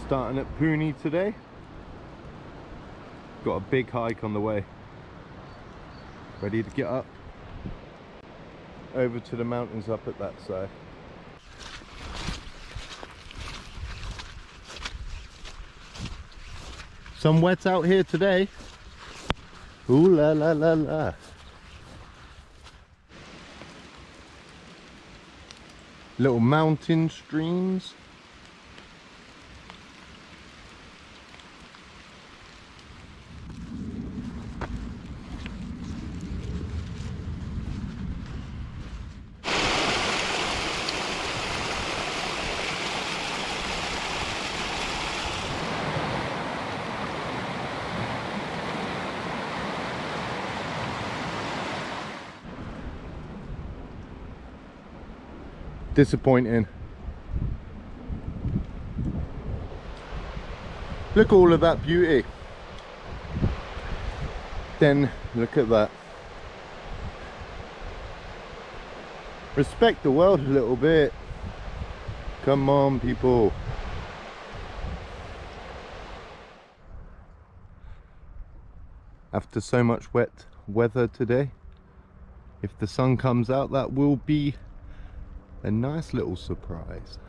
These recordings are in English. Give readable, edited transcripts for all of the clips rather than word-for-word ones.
Starting at Pougny today. Got a big hike on the way. Ready to get up over to the mountains up at that side. Some wet out here today. Ooh la la la la. Little mountain streams. Disappointing. Look at all of that beauty. Then look at that. Respect the world a little bit. Come on, people. After so much wet weather today, if the sun comes out, that will be a nice little surprise.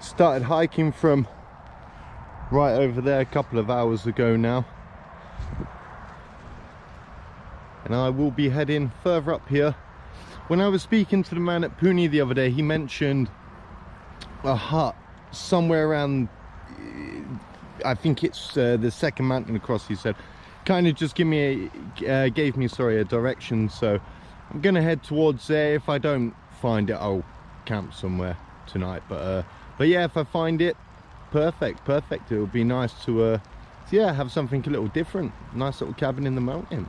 Started hiking from right over there a couple of hours ago now, and I will be heading further up here. When I was speaking to the man at Pougny the other day, he mentioned a hut somewhere around, I think it's the second mountain across. He said kind of just gave me a direction, so I'm gonna head towards there. If I don't find it, I'll camp somewhere tonight, but yeah, if I find it, perfect. It would be nice to yeah, have something a little different. Nice little cabin in the mountain.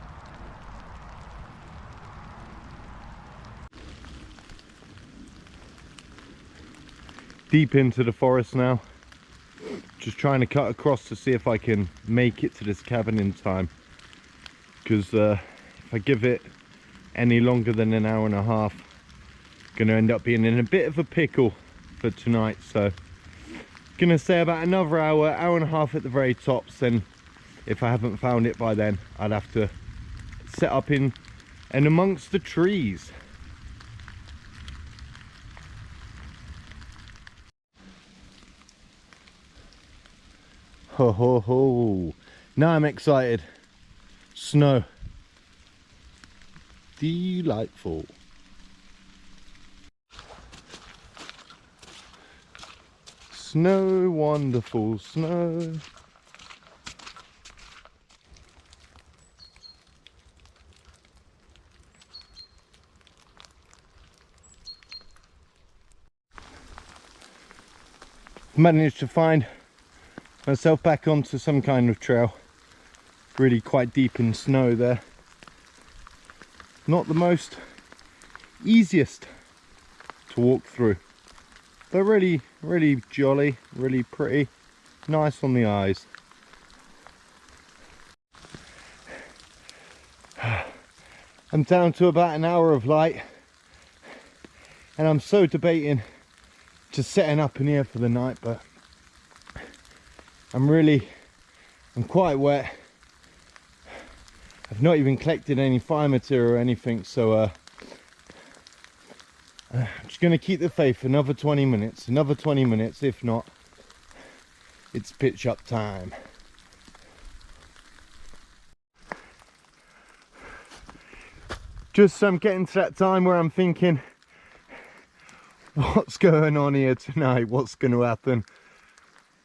Deep into the forest now, just trying to cut across to see if I can make it to this cabin in time, because if I give it any longer than an hour and a half, gonna end up being in a bit of a pickle for tonight. So gonna say about another hour and a half at the very tops. Then if I haven't found it by then, I'd have to set up in and amongst the trees. Ho ho ho, now I'm excited. Snow, delightful. Snow, wonderful snow. Managed to find myself back onto some kind of trail. Really quite deep in snow there. Not the most easiest to walk through. They're really jolly, really pretty, nice on the eyes. I'm down to about an hour of light, and I'm so debating just setting up in here for the night, but I'm quite wet. I've not even collected any fire material or anything, so I'm just going to keep the faith. Another 20 minutes, if not, it's pitch up time. Just I'm getting to that time where I'm thinking, what's going on here tonight? What's going to happen?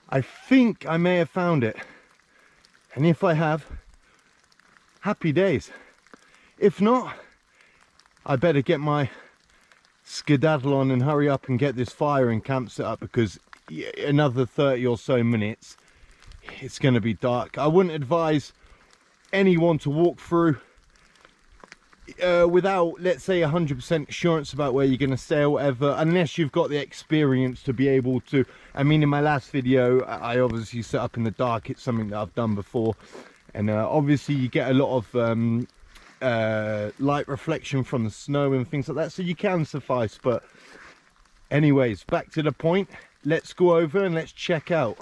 I think I may have found it, and if I have, happy days. If not, I better get my skedaddle on and hurry up and get this fire and camp set up, because another 30 or so minutes it's going to be dark. I wouldn't advise anyone to walk through without, let's say, 100% assurance about where you're going to stay or whatever, unless you've got the experience to be able to. I mean, in my last video I obviously set up in the dark. It's something that I've done before, and obviously you get a lot of light reflection from the snow and things like that, so you can suffice. But Anyways, back to the point. Let's go over and let's check out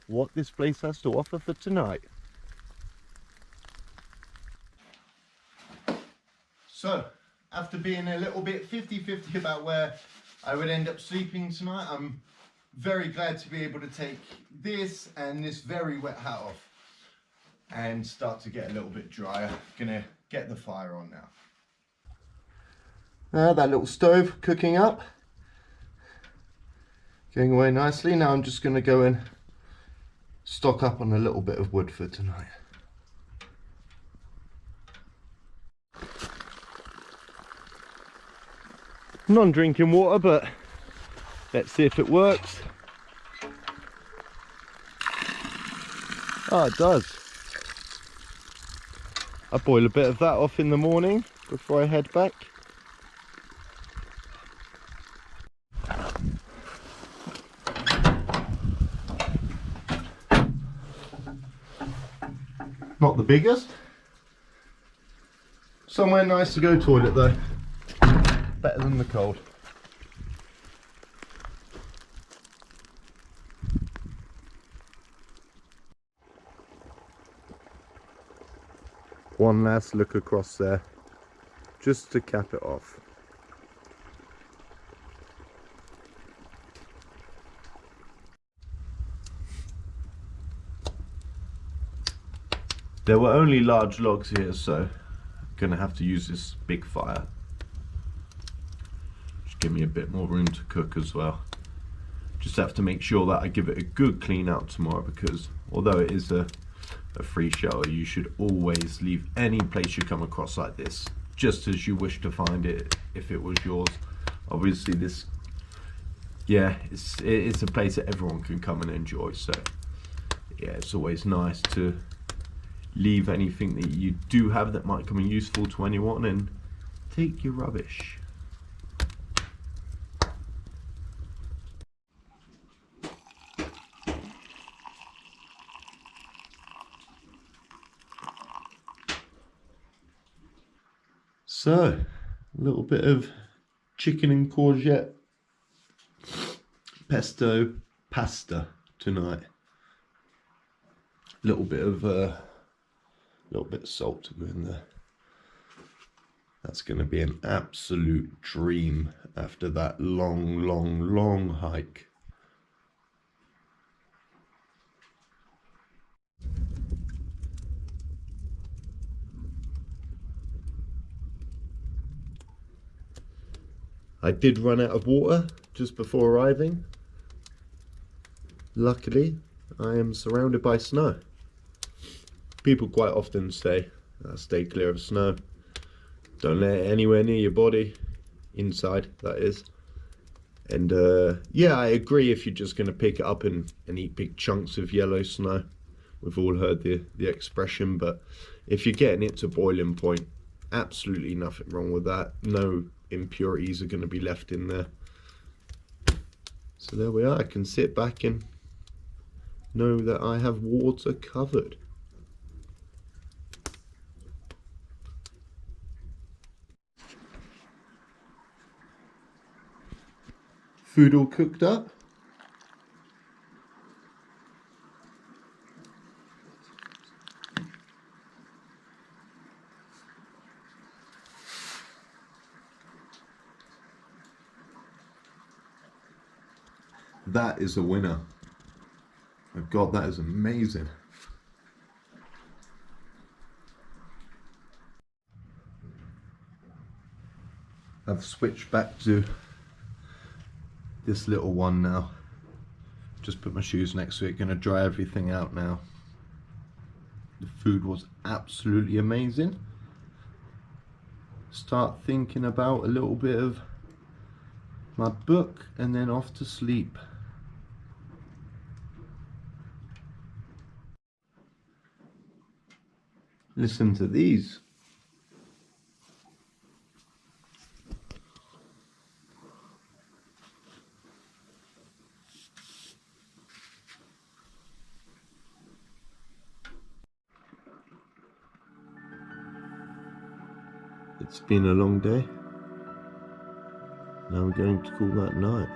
what this place has to offer for tonight. So, after being a little bit 50-50 about where I would end up sleeping tonight, I'm very glad to be able to take this and this very wet hat off and start to get a little bit drier. Gonna get the fire on now. That little stove cooking up, going away nicely. Now I'm just gonna go and stock up on a little bit of wood for tonight. Non-drinking water, but let's see if it works. Oh, it does. I boil a bit of that off in the morning before I head back. Not the biggest. Somewhere nice to go toilet though. Better than the cold. One last look across there, just to cap it off. There were only large logs here, so I'm gonna have to use this big fire. Just give me a bit more room to cook as well. Just have to make sure that I give it a good clean out tomorrow, because although it is a free shower, you should always leave any place you come across like this just as you wish to find it if it was yours. Obviously this, yeah, it's a place that everyone can come and enjoy, so yeah, it's always nice to leave anything that you do have that might come in useful to anyone and take your rubbish. So, a little bit of chicken and courgette pesto pasta tonight. A little bit of salt to go in there. That's going to be an absolute dream after that long hike. I did run out of water just before arriving. Luckily, I am surrounded by snow. People quite often say, stay clear of snow. Don't let it anywhere near your body. Inside, that is. And yeah, I agree if you're just going to pick it up and eat big chunks of yellow snow. We've all heard the expression, but if you're getting it to boiling point, absolutely nothing wrong with that. No impurities are going to be left in there. So there we are. I can sit back and know that I have water covered. Food all cooked up. That is a winner. Oh God, that is amazing. I've switched back to this little one now. Just put my shoes next to it, gonna dry everything out now. The food was absolutely amazing. Start thinking about a little bit of my book and then off to sleep. Listen to these. It's been a long day. Now I'm going to call that night.